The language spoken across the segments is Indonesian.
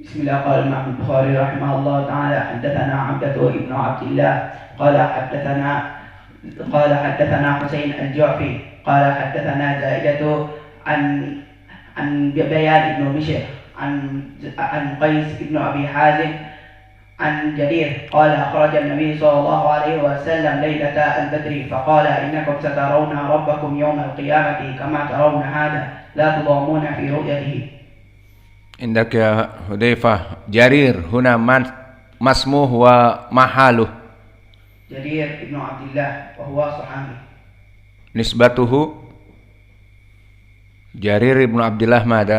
بسم الله. قال الإمام البخاري رحمه الله تعالى: حدثنا عبدة بن عبد الله قال حدثنا حسين الجعفي قال حدثنا زائدة عن بيان بن بشر عن قيس بن أبي حازم عن جرير قال: خرج النبي صلى الله عليه وسلم ليلة البدر فقال: إنكم سترون ربكم يوم القيامة كما ترون هذا لا تضامون في رؤيته. عندك يا حذيفة جرير هنا ما اسمه ومحله؟ جرير بن عبد الله وهو صحابي. نسبته جرير بن عبد الله ماذا؟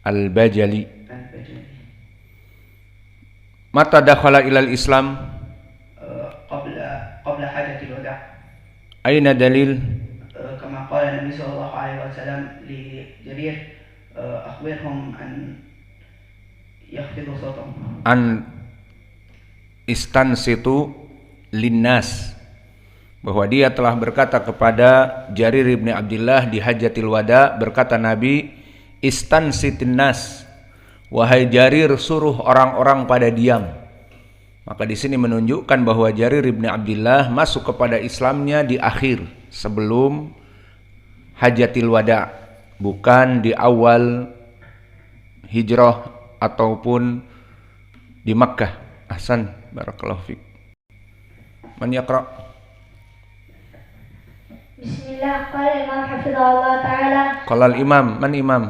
البجلي. متى دخل إلى الإسلام؟ قبل حجة الوداع. أين دليل؟ كما قال النبي صلى الله عليه وسلم لجرير: أخبرهم أن يخفضوا صوتهم. An istansitu linnas, bahwa dia telah berkata kepada Jarir ibn Abdullah di Hajatil Wada, berkata Nabi, istansitin nas, wahai Jarir, suruh orang-orang pada diam. Maka di sini menunjukkan bahwa Jarir ibn Abdullah masuk kepada Islamnya di akhir, sebelum Hajatil Wada, bukan di awal hijrah ataupun di Makkah. Ahsan, barakallahu fiik. Man yaqra? Bismillah. Qala Imam hafizahullah ta'ala. Qala al-imam, man imam?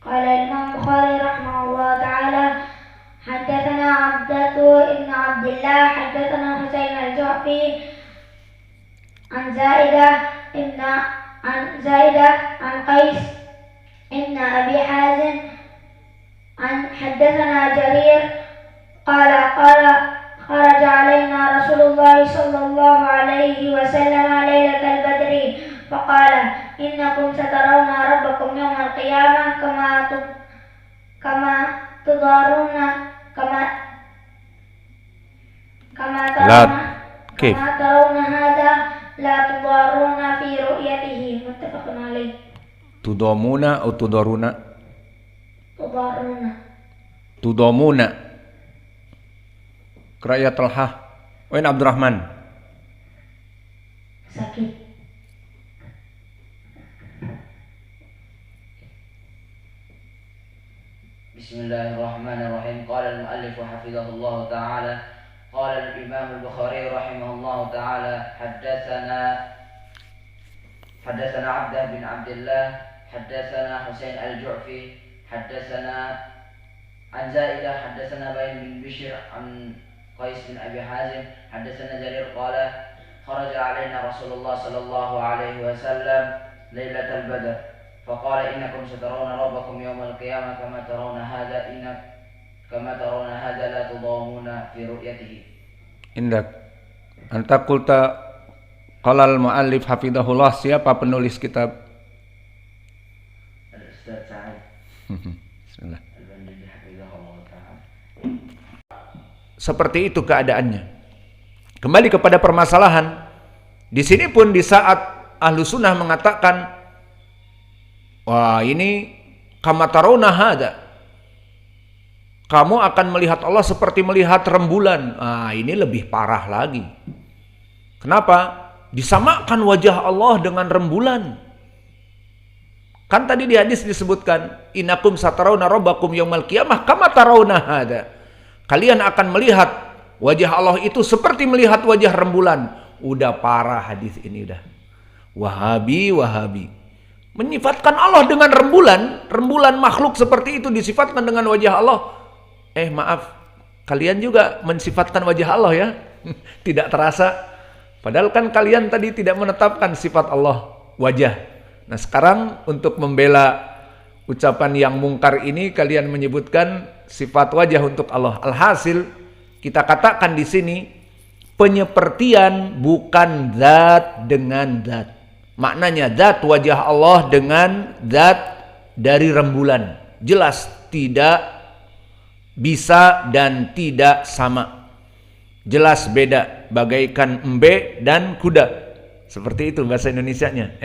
Qala Imam Bukhari rahimahullah ta'ala, haddatsana Abdatu ibn Abdullah, haddatsana Husain al-Ju'fi an Zaidah an Qais ibn Abi Hazim حدثنا جرير قال خرج علينا رسول الله صلى الله عليه وسلم ليلة البدر فقال: إنكم سترون ربكم يوم القيامة كما ترون هذا لا تضارون في رؤيته. متفق عليه. Tudomuna atau tudaruna? تضارون. Tudomuna. Qira'at Talhah. Wain Abdurrahman? Sakit. Bismillahirrahmanirrahim. Qala al-muallif hafizahullah ta'ala. Qala al-imam al-Bukhari rahimahullah ta'ala: Haddatsana Abdah bin Abdullah, haddatsana Husain al-Ju'fi, haddatsana an Zaidah, haddatsana Bain bin Bishr an Qais bin Abi Hazim, haddatsana Jarir qala: kharaja alaina Rasulullah sallallahu alaihi wasallam lailatal badr faqala: innakum satarawna rabbakum yawmal qiyamah kama tarawna hadha la tudamuna fi ru'yatihi. Indak. Anta qulta qala al-muallif hafizahullah, siapa penulis kitab? Al-Ustaz Sa'id. Bismillah. Al-Bandili hafizahullah ta'ala. Seperti itu keadaannya. Kembali kepada permasalahan. Di sini pun di saat ahlu sunnah mengatakan, wah ini kama tarawna hada, kamu akan melihat Allah seperti melihat rembulan. Ini lebih parah lagi. Kenapa? Disamakan wajah Allah dengan rembulan. Kan tadi di hadis disebutkan, innakum satarawna rabbakum yaumal qiyamah kama tarawna hada. Kalian akan melihat wajah Allah itu seperti melihat wajah rembulan. Udah parah hadis ini udah. Wahabi. Menyifatkan Allah dengan rembulan makhluk seperti itu disifatkan dengan wajah Allah. Maaf, kalian juga mensifatkan wajah Allah ya. Tidak terasa. Padahal kan kalian tadi tidak menetapkan sifat Allah wajah. Nah sekarang untuk membela ucapan yang mungkar ini kalian menyebutkan sifat wajah untuk Allah. Alhasil kita katakan di sini penyepertian bukan zat dengan zat. Maknanya zat wajah Allah dengan zat dari rembulan. Jelas tidak bisa dan tidak sama. Jelas beda, bagaikan embe dan kuda. Seperti itu bahasa Indonesianya,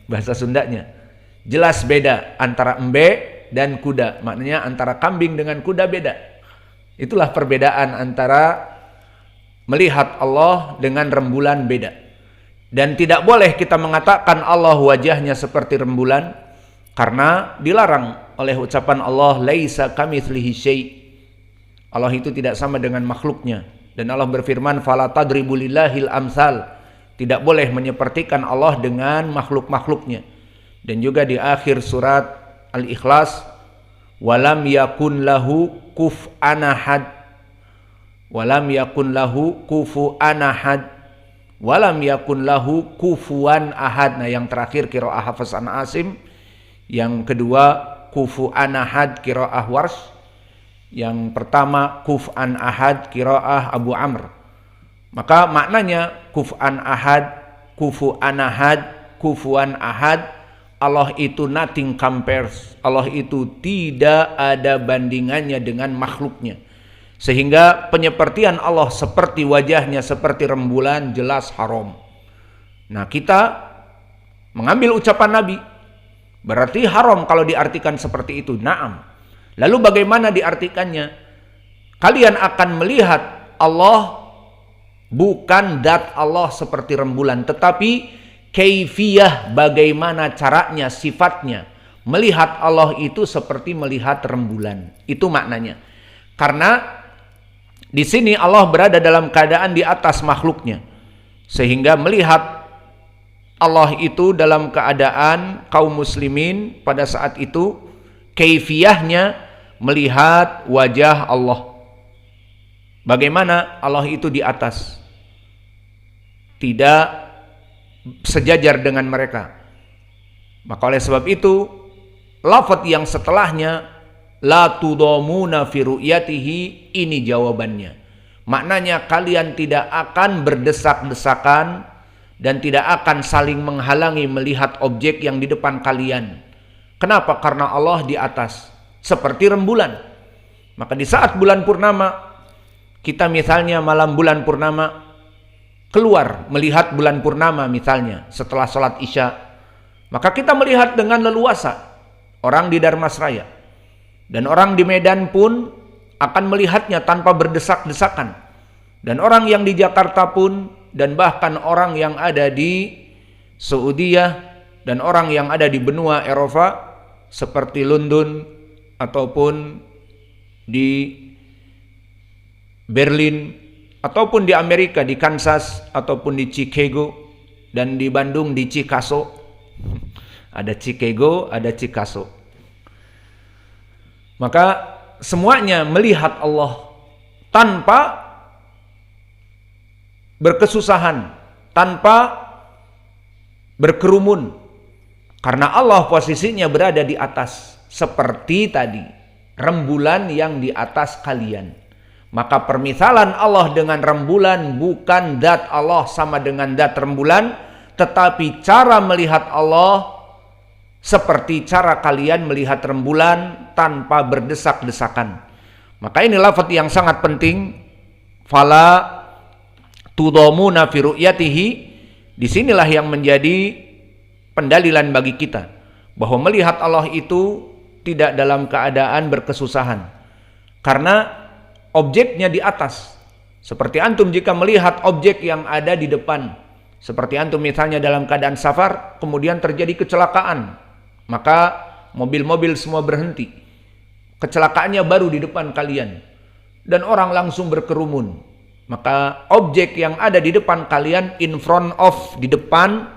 bahasa Sundanya. Jelas beda antara embe dan kuda. Maknanya antara kambing dengan kuda beda. Itulah perbedaan antara melihat Allah dengan rembulan beda. Dan tidak boleh kita mengatakan Allah wajahnya seperti rembulan, karena dilarang oleh ucapan Allah, laisa kamitslihi syai'. Allah itu tidak sama dengan makhluknya. Dan Allah berfirman, fala tadribu lillahil amsal. Tidak boleh menyepertikan Allah dengan makhluk-makhluknya. Dan juga di akhir surat Al-Ikhlas, walam yakun lahu kuf'an ahad. Walam yakun lahu kufu'an ahad. Walam yakun lahu kufuan ahad. Nah, yang terakhir qiraah Hafs an Asim. Yang kedua kufu'an ahad qiraah Warsh. Yang pertama kuf'an ahad qiraah Abu Amr. Maka maknanya kuf'an ahad, kufu'an ahad, kufuan ahad, Allah itu nothing compares. Allah itu tidak ada bandingannya dengan makhluknya. Sehingga penyepertian Allah seperti wajahnya seperti rembulan jelas haram. Nah, kita mengambil ucapan Nabi berarti haram kalau diartikan seperti itu. Naam. Lalu bagaimana diartikannya? Kalian akan melihat Allah bukan dat Allah seperti rembulan, tetapi kaifiyah, bagaimana caranya, sifatnya. Melihat Allah itu seperti melihat rembulan. Itu maknanya. Karena di sini Allah berada dalam keadaan di atas makhluknya. Sehingga melihat Allah itu dalam keadaan kaum muslimin pada saat itu, kaifiyahnya melihat wajah Allah. Bagaimana Allah itu di atas, tidak sejajar dengan mereka. Maka oleh sebab itu, lafaz yang setelahnya la tudamuna fi ru'yatihi, ini jawabannya. Maknanya kalian tidak akan berdesak-desakan dan tidak akan saling menghalangi melihat objek yang di depan kalian. Kenapa? Karena Allah di atas seperti rembulan. Maka di saat bulan purnama, kita misalnya malam bulan purnama keluar melihat bulan purnama misalnya setelah sholat Isya, maka kita melihat dengan leluasa. Orang di Darmasraya dan orang di Medan pun akan melihatnya tanpa berdesak-desakan. Dan orang yang di Jakarta pun, dan bahkan orang yang ada di Saudiyah dan orang yang ada di benua Eropa seperti London ataupun di Berlin ataupun di Amerika di Kansas ataupun di Chicago dan di Bandung di Chicago. Ada Chicago, ada Chicago. Maka semuanya melihat Allah tanpa berkesusahan, tanpa berkerumun. Karena Allah posisinya berada di atas, seperti tadi, rembulan yang di atas kalian. Maka permisalan Allah dengan rembulan bukan zat Allah sama dengan zat rembulan, tetapi cara melihat Allah seperti cara kalian melihat rembulan tanpa berdesak-desakan. Maka ini lafaz yang sangat penting. Fala tudamuna fi ru'yatihi. Disinilah yang menjadi pendalilan bagi kita bahwa melihat Allah itu tidak dalam keadaan berkesusahan, karena objeknya di atas. Seperti antum jika melihat objek yang ada di depan, seperti antum misalnya dalam keadaan safar kemudian terjadi kecelakaan, maka mobil-mobil semua berhenti, kecelakaannya baru di depan kalian dan orang langsung berkerumun. Maka objek yang ada di depan kalian, in front of, di depan,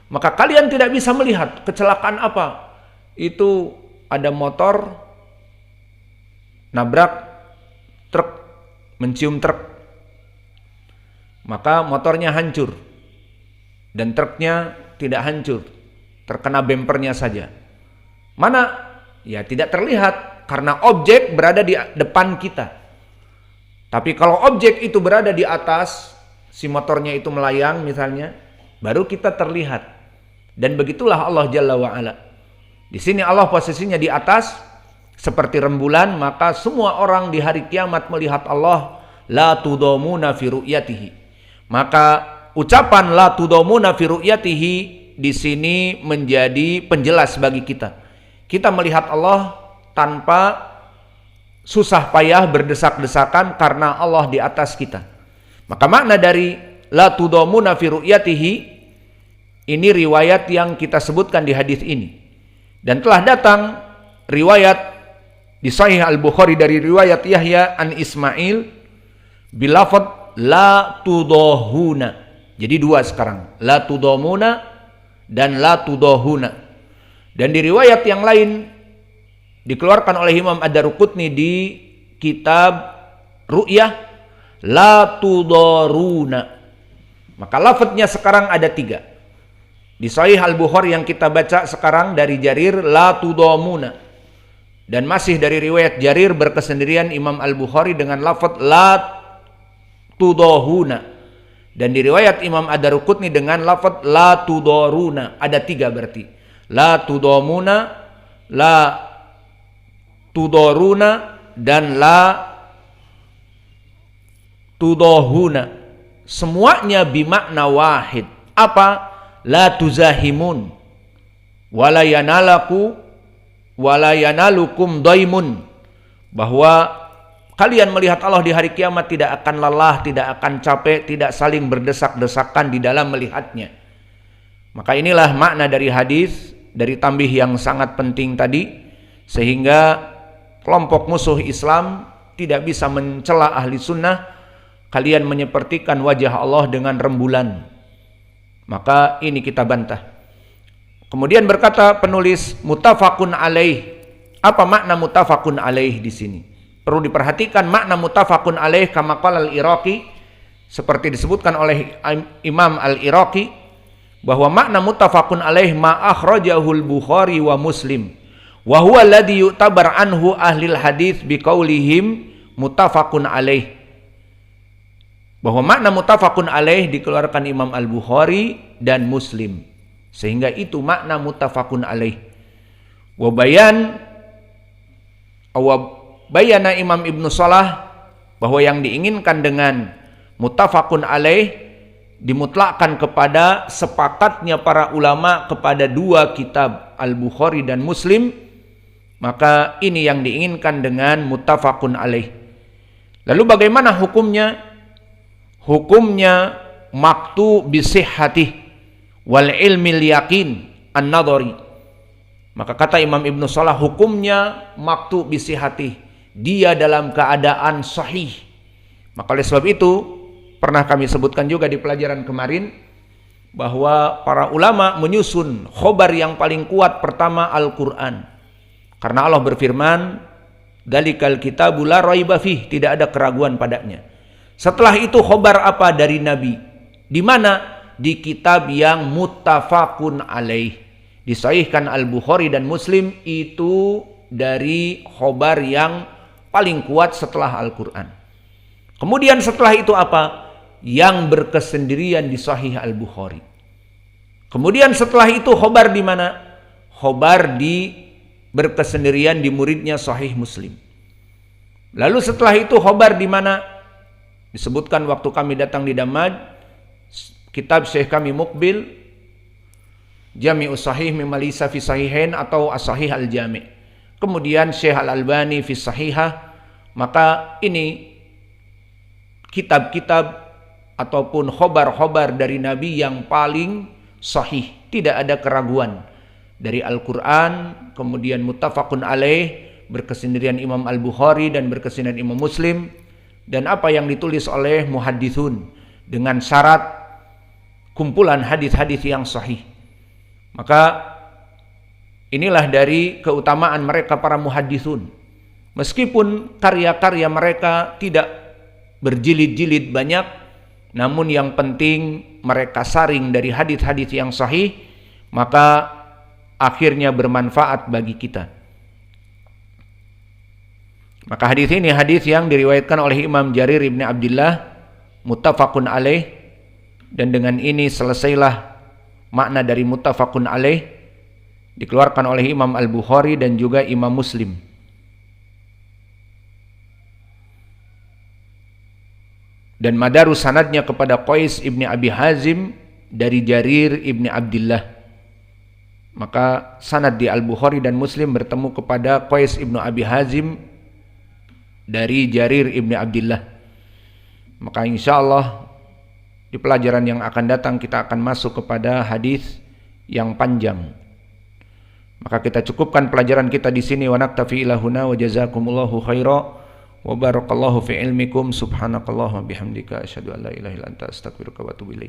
maka kalian tidak bisa melihat kecelakaan apa. Itu ada motor nabrak truk, mencium truk, maka motornya hancur dan truknya tidak hancur, terkena bempernya saja. Mana? Ya tidak terlihat karena objek berada di depan kita. Tapi kalau objek itu berada di atas, si motornya itu melayang misalnya, baru kita terlihat. Dan begitulah Allah Jalla wa'ala. Di sini Allah posisinya di atas seperti rembulan, maka semua orang di hari kiamat melihat Allah, la tudamuna fi ru'yatihi. Maka ucapan la tudamuna fi ru'yatihi di sini menjadi penjelas bagi kita. Kita melihat Allah tanpa susah payah berdesak-desakan karena Allah di atas kita. Maka makna dari la tudamuna fi ru'yatihi ini riwayat yang kita sebutkan di hadis ini. Dan telah datang riwayat di Sahih Al-Bukhari dari riwayat Yahya an Ismail bilafad la tudahuna. Jadi dua sekarang, la tudamuna dan la tudahuna. Dan di riwayat yang lain dikeluarkan oleh Imam Ad-Daruqutni di kitab Ru'yah la tudaruna. Maka lafadznya sekarang ada 3. Di Sahih Al-Bukhari yang kita baca sekarang dari Jarir la tudamuna. Dan masih dari riwayat Jarir berkesendirian Imam Al-Bukhari dengan lafadz la tudahuna. Dan di riwayat Imam Ad-Daruqutni dengan lafadz la tudaruna. Ada 3 berarti. La tudamuna, la tudoruna, dan la tudahuna. Semuanya bimakna wahid. Apa? La tuzahimun wala yanalaku wala yanalukum daimun. Bahwa kalian melihat Allah di hari kiamat tidak akan lelah, tidak akan capek, tidak saling berdesak-desakan di dalam melihatnya. Maka inilah makna dari hadis, dari tambih yang sangat penting tadi, sehingga kelompok musuh Islam tidak bisa mencela ahli sunnah. Kalian menyepertikan wajah Allah dengan rembulan. Maka ini kita bantah. Kemudian berkata penulis muttafaqun alaih. Apa makna muttafaqun alaih di sini? Perlu diperhatikan makna muttafaqun alaih kama qala al-Iraqi, seperti disebutkan oleh Imam al-Iraqi, bahwa makna muttafaqun alaih ma akhrajahu al-Bukhari wa Muslim. Wa huwa alladhi yu'tabar anhu ahlil hadits biqaulihim muttafaqun alaih. Bahwa makna muttafaqun alaih dikeluarkan Imam Al-Bukhari dan Muslim. Sehingga itu makna muttafaqun alaih. Wa bayana Imam Ibnu Salah bahwa yang diinginkan dengan muttafaqun alaih dimutlakkan kepada sepakatnya para ulama kepada 2 kitab Al-Bukhari dan Muslim. Maka ini yang diinginkan dengan muttafaqun alaih. Lalu bagaimana hukumnya? Hukumnya maktu bisihhatih wal ilmil yakin an-nadhari. Maka kata Imam Ibnu Salah, hukumnya maktu bisihhatih, dia dalam keadaan sahih. Maka oleh sebab itu pernah kami sebutkan juga di pelajaran kemarin bahwa para ulama menyusun khobar yang paling kuat pertama Al-Quran. Karena Allah berfirman, dalikal kitabu la raiba fih, tidak ada keraguan padanya. Setelah itu khobar apa dari Nabi? Di mana? Di kitab yang muttafaqun alaih. Disahihkan Al-Bukhari dan Muslim, itu dari khobar yang paling kuat setelah Al-Quran. Kemudian setelah itu apa? Yang berkesendirian di Sahih Al-Bukhari. Kemudian setelah itu khobar di mana? Khobar di berkesendirian di muridnya Sahih Muslim. Lalu setelah itu khobar di mana? Disebutkan waktu kami datang di Damaj, kitab Syekh kami Mukbil, Jami'us Sahih mimma laysa fi sahihain atau As-Sahih Al-Jami'. Kemudian Syekh Al-Albani fi Sahihah. Maka ini kitab-kitab ataupun khobar-khobar dari Nabi yang paling sahih, tidak ada keraguan. Dari Al-Quran, kemudian muttafaqun alaih, berkesendirian Imam Al-Bukhari dan berkesendirian Imam Muslim, dan apa yang ditulis oleh muhadditsun dengan syarat kumpulan hadis-hadis yang sahih. Maka inilah dari keutamaan mereka para muhadditsun. Meskipun karya-karya mereka tidak berjilid-jilid banyak, namun yang penting mereka saring dari hadis-hadis yang sahih, maka akhirnya bermanfaat bagi kita. Maka hadis ini hadis yang diriwayatkan oleh Imam Jarir ibn Abdullah, muttafaqun alaih, dan dengan ini selesailah makna dari muttafaqun alaih, dikeluarkan oleh Imam Al-Bukhari dan juga Imam Muslim. Dan madarus sanadnya kepada Qais ibn Abi Hazim dari Jarir ibn Abdullah. Maka sanad di Al-Bukhari dan Muslim bertemu kepada Qais ibnu Abi Hazim dari Jarir ibnu Abdillah. Maka insya Allah di pelajaran yang akan datang kita akan masuk kepada hadis yang panjang. Maka kita cukupkan pelajaran kita di sini. Wa naktafi ila huna wa jazakumullahu khaira wa barakallahu fi ilmikum. Subhanakallahumma bihamdika asyhadu an la ilaha illa anta astaghfiruka wa atubu ilaik.